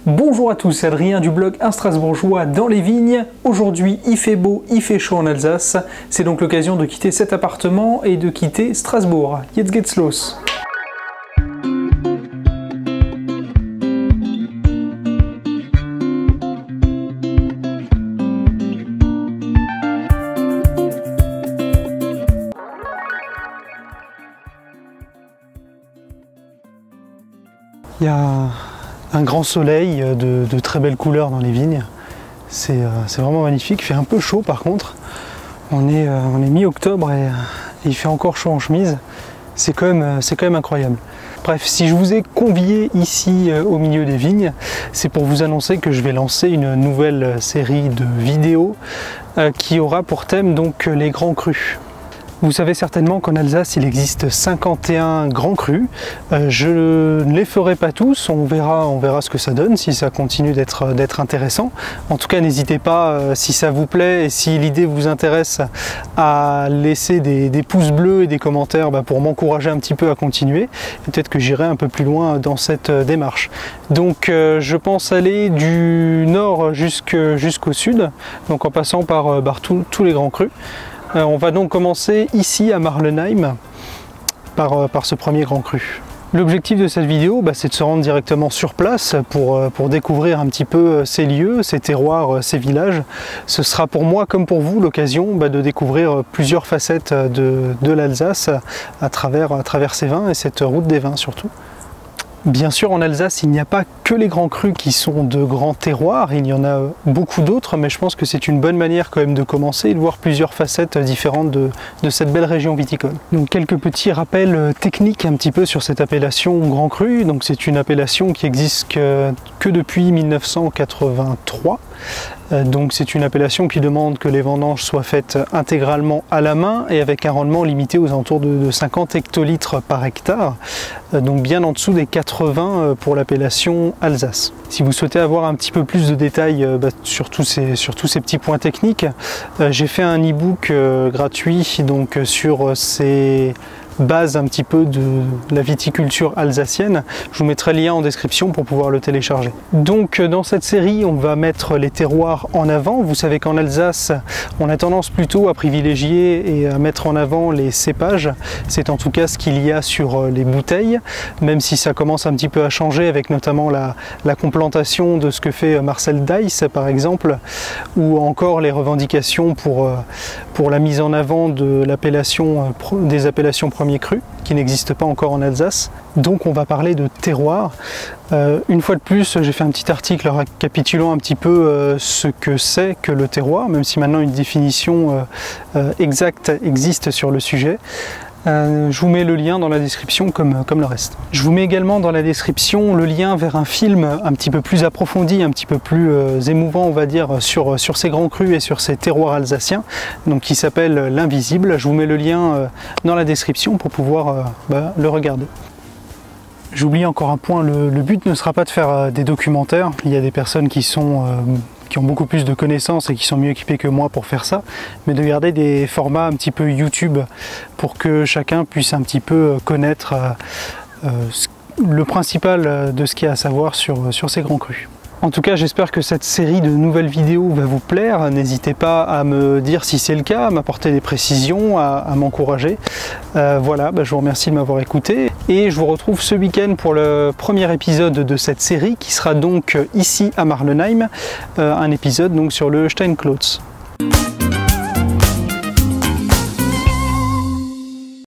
Bonjour à tous, c'est Adrien du blog Un Strasbourgeois dans les vignes. Aujourd'hui il fait beau, il fait chaud en Alsace. C'est donc l'occasion de quitter cet appartement et de quitter Strasbourg. Jetzt geht's los! Il y a un grand soleil de très belles couleurs dans les vignes. C'est vraiment magnifique. Il fait un peu chaud par contre. On est mi-octobre et il fait encore chaud en chemise. C'est quand même incroyable. Bref, si je vous ai convié ici au milieu des vignes, c'est pour vous annoncer que je vais lancer une nouvelle série de vidéos qui aura pour thème donc les grands crus. Vous savez certainement qu'en Alsace, il existe 51 grands crus. Je ne les ferai pas tous, on verra ce que ça donne, si ça continue d'être intéressant. En tout cas, n'hésitez pas, si ça vous plaît et si l'idée vous intéresse, à laisser des pouces bleus et des commentaires pour m'encourager un petit peu à continuer. Peut-être que j'irai un peu plus loin dans cette démarche. Donc je pense aller du nord jusqu'au sud, donc en passant par tous les grands crus. On va donc commencer ici à Marlenheim par ce premier grand cru. L'objectif de cette vidéo, c'est de se rendre directement sur place pour découvrir un petit peu ces lieux, ces terroirs, ces villages. Ce sera pour moi comme pour vous l'occasion de découvrir plusieurs facettes de l'Alsace à travers ces vins et cette route des vins surtout. Bien sûr, en Alsace, il n'y a pas que les grands crus qui sont de grands terroirs, il y en a beaucoup d'autres, mais je pense que c'est une bonne manière quand même de commencer et de voir plusieurs facettes différentes de cette belle région viticole. Donc quelques petits rappels techniques un petit peu sur cette appellation grand cru. Donc c'est une appellation qui existe que depuis 1983. Donc c'est une appellation qui demande que les vendanges soient faites intégralement à la main et avec un rendement limité aux alentours de 50 hectolitres par hectare, donc bien en dessous des 80 pour l'appellation Alsace. Si vous souhaitez avoir un petit peu plus de détails sur tous ces petits points techniques, j'ai fait un e-book gratuit donc sur ces base un petit peu de la viticulture alsacienne. Je vous mettrai le lien en description pour pouvoir le télécharger. Donc dans cette série, on va mettre les terroirs en avant. Vous savez qu'en Alsace, on a tendance plutôt à privilégier et à mettre en avant les cépages. C'est en tout cas ce qu'il y a sur les bouteilles, même si ça commence un petit peu à changer avec notamment la complantation de ce que fait Marcel Deiss par exemple, ou encore les revendications pour la mise en avant de l'appellation des appellations premier cru qui n'existe pas encore en Alsace. Donc on va parler de terroir. Une fois de plus, j'ai fait un petit article récapitulant un petit peu ce que c'est que le terroir, même si maintenant une définition exacte existe sur le sujet. Je vous mets le lien dans la description comme le reste. Je vous mets également dans la description le lien vers un film un petit peu plus approfondi, un petit peu plus émouvant on va dire sur ces grands crus et sur ces terroirs alsaciens, donc qui s'appelle L'Invisible. Je vous mets le lien dans la description pour pouvoir le regarder. J'oublie encore un point, le but ne sera pas de faire des documentaires. Il y a des personnes qui ont beaucoup plus de connaissances et qui sont mieux équipés que moi pour faire ça, mais de garder des formats un petit peu YouTube pour que chacun puisse un petit peu connaître le principal de ce qu'il y a à savoir sur ces grands crus. En tout cas, j'espère que cette série de nouvelles vidéos va vous plaire. N'hésitez pas à me dire si c'est le cas, à m'apporter des précisions, à m'encourager. Voilà, je vous remercie de m'avoir écouté et je vous retrouve ce week-end pour le premier épisode de cette série qui sera donc ici à Marlenheim, un épisode donc sur le Steinklotz.